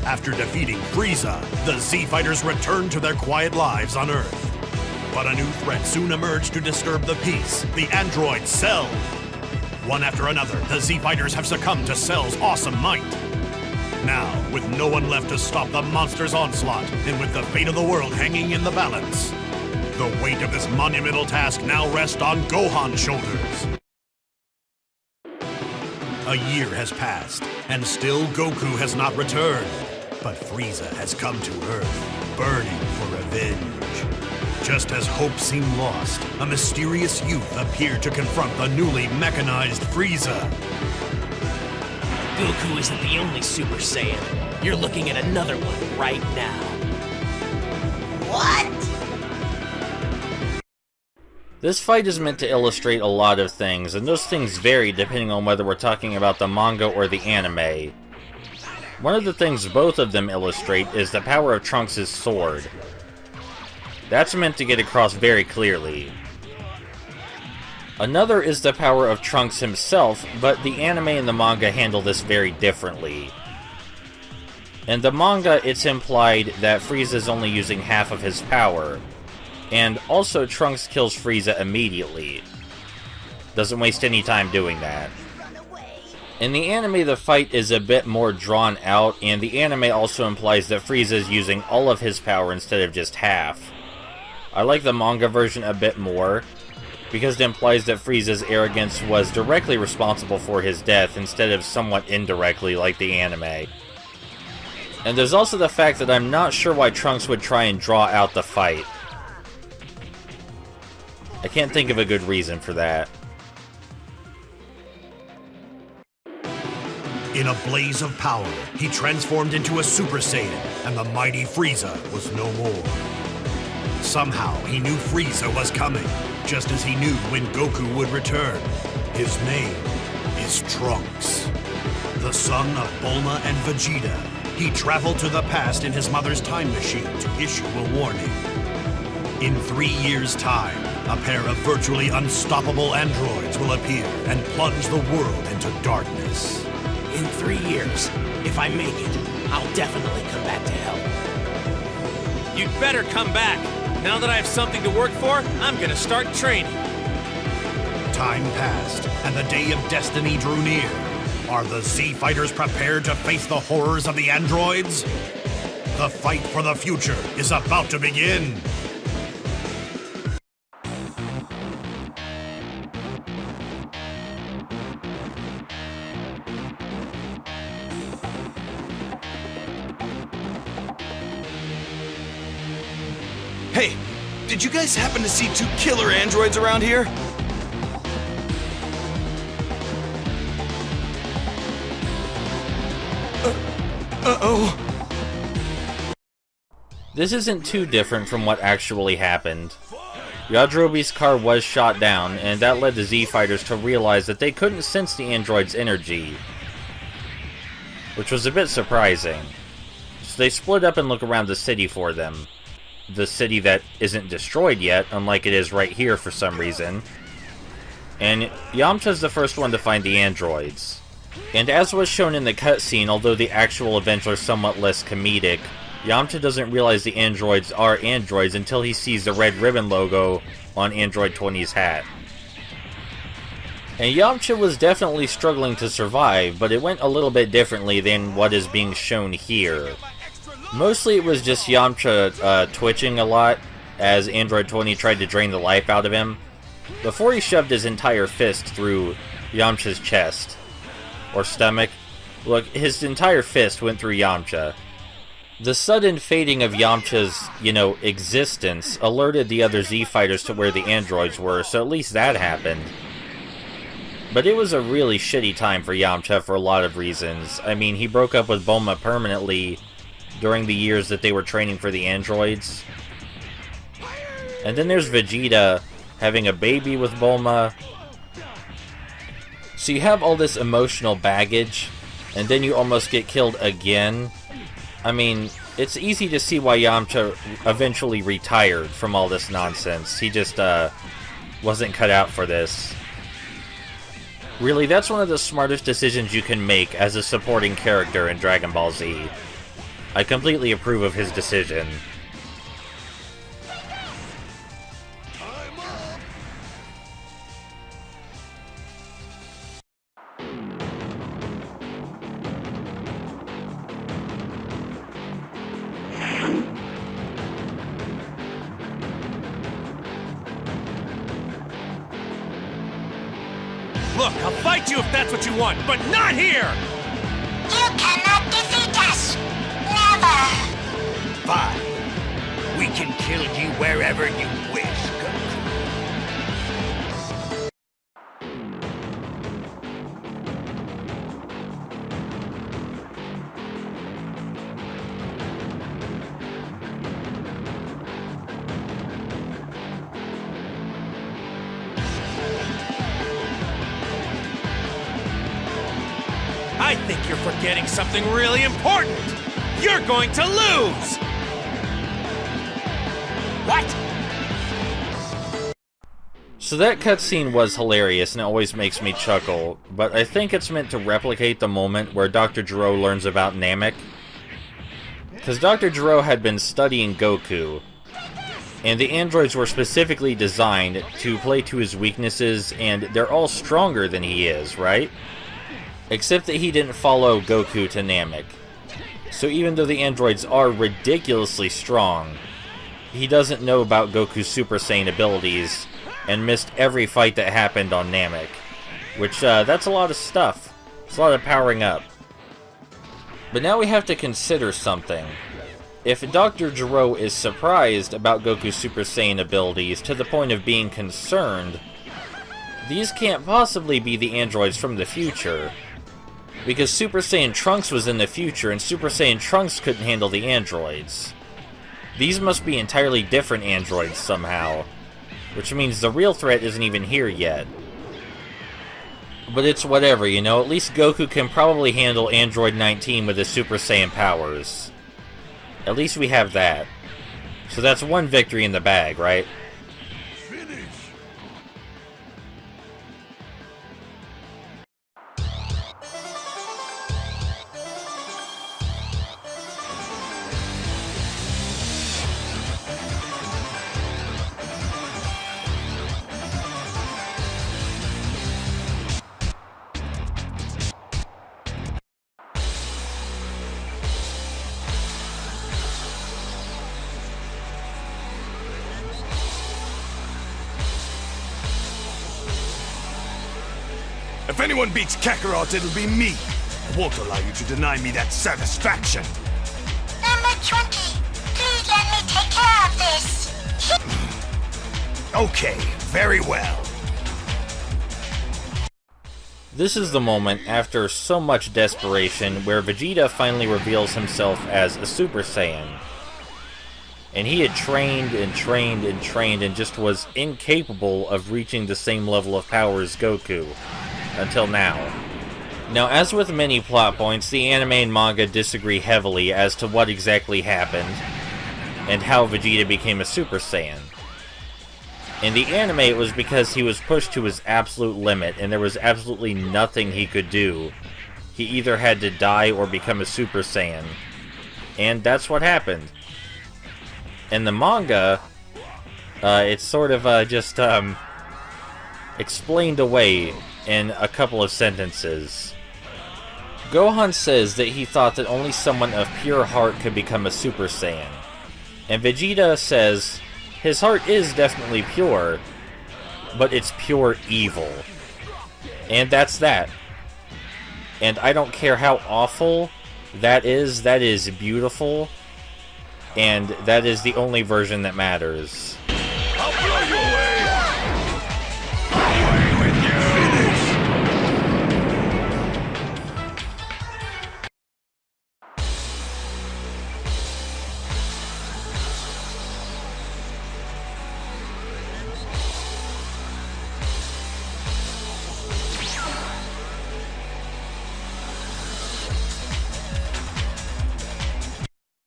After defeating Frieza, the Z-Fighters return to their quiet lives on Earth. But a new threat soon emerged to disturb the peace: the android Cell. One after another, the Z-Fighters have succumbed to Cell's awesome might. Now, with no one left to stop the monster's onslaught, and with the fate of the world hanging in the balance, the weight of this monumental task now rests on Gohan's shoulders. A year has passed, and still Goku has not returned. But Frieza has come to Earth, burning for revenge. Just as hope seemed lost, a mysterious youth appeared to confront the newly mechanized Frieza. Goku isn't the only Super Saiyan. You're looking at another one right now. What? This fight is meant to illustrate a lot of things, and those things vary depending on whether we're talking about the manga or the anime. One of the things both of them illustrate is the power of Trunks' sword. That's meant to get across very clearly. Another is the power of Trunks himself, but the anime and the manga handle this very differently. In the manga, it's implied that Frieza is only using half of his power, and also Trunks kills Frieza immediately. Doesn't waste any time doing that. In the anime, the fight is a bit more drawn out, and the anime also implies that Frieza is using all of his power instead of just half. I like the manga version a bit more, because it implies that Frieza's arrogance was directly responsible for his death instead of somewhat indirectly like the anime. And there's also the fact that I'm not sure why Trunks would try and draw out the fight. I can't think of a good reason for that. In a blaze of power, he transformed into a Super Saiyan, and the mighty Frieza was no more. Somehow, he knew Frieza was coming, just as he knew when Goku would return. His name is Trunks. The son of Bulma and Vegeta, he traveled to the past in his mother's time machine to issue a warning. In 3 years' time, a pair of virtually unstoppable androids will appear and plunge the world into darkness. In 3 years, if I make it, I'll definitely come back to help. You'd better come back. Now that I have something to work for, I'm gonna start training. Time passed, and the day of destiny drew near. Are the Z-Fighters prepared to face the horrors of the androids? The fight for the future is about to begin. Hey, did you guys happen to see 2 killer androids around here? Uh-oh. This isn't too different from what actually happened. Yajirobe's car was shot down, and that led the Z-Fighters to realize that they couldn't sense the android's energy, which was a bit surprising. So they split up and look around the city for them. The city that isn't destroyed yet, unlike it is right here for some reason. And Yamcha's the first one to find the androids. And as was shown in the cutscene, although the actual events are somewhat less comedic, Yamcha doesn't realize the androids are androids until he sees the red ribbon logo on Android 20's hat. And Yamcha was definitely struggling to survive, but it went a little bit differently than what is being shown here. Mostly it was just Yamcha twitching a lot as Android 20 tried to drain the life out of him, before he shoved his entire fist through Yamcha's chest. Or stomach. Look, his entire fist went through Yamcha. The sudden fading of Yamcha's, existence alerted the other Z-Fighters to where the androids were, so at least that happened. But it was a really shitty time for Yamcha for a lot of reasons. I mean, he broke up with Bulma permanently during the years that they were training for the androids. And then there's Vegeta having a baby with Bulma. So you have all this emotional baggage, and then you almost get killed again. I mean, it's easy to see why Yamcha eventually retired from all this nonsense. He just, wasn't cut out for this. Really, that's one of the smartest decisions you can make as a supporting character in Dragon Ball Z. I completely approve of his decision. Look, I'll fight you if that's what you want, but not here! You cannot defeat us! Never! Fine. We can kill you wherever you wish, Goku. I think you're forgetting something really important! You're going to lose! What? So that cutscene was hilarious and it always makes me chuckle, but I think it's meant to replicate the moment where Dr. Gero learns about Namek. Because Dr. Gero had been studying Goku, and the androids were specifically designed to play to his weaknesses, and they're all stronger than he is, right? Except that he didn't follow Goku to Namek. So even though the androids are ridiculously strong, he doesn't know about Goku's Super Saiyan abilities, and missed every fight that happened on Namek. Which, that's a lot of stuff. It's a lot of powering up. But now we have to consider something. If Dr. Gero is surprised about Goku's Super Saiyan abilities to the point of being concerned, these can't possibly be the androids from the future. Because Super Saiyan Trunks was in the future, and Super Saiyan Trunks couldn't handle the androids. These must be entirely different androids somehow, which means the real threat isn't even here yet. But it's whatever, you know, at least Goku can probably handle Android 19 with his Super Saiyan powers. At least we have that. So that's one victory in the bag, right? If anyone beats Kakarot, it'll be me. I won't allow you to deny me that satisfaction. Number 20, please let me take care of this. Okay, very well. This is the moment, after so much desperation, where Vegeta finally reveals himself as a Super Saiyan. And he had trained and trained and trained and just was incapable of reaching the same level of power as Goku. Until now. Now, as with many plot points, the anime and manga disagree heavily as to what exactly happened, and how Vegeta became a Super Saiyan. In the anime, it was because he was pushed to his absolute limit, and there was absolutely nothing he could do. He either had to die or become a Super Saiyan. And that's what happened. In the manga, it's sort of just explained away in a couple of sentences. Gohan says that he thought that only someone of pure heart could become a Super Saiyan. And Vegeta says his heart is definitely pure, but it's pure evil. And that's that. And I don't care how awful that is beautiful, and that is the only version that matters. I'll blow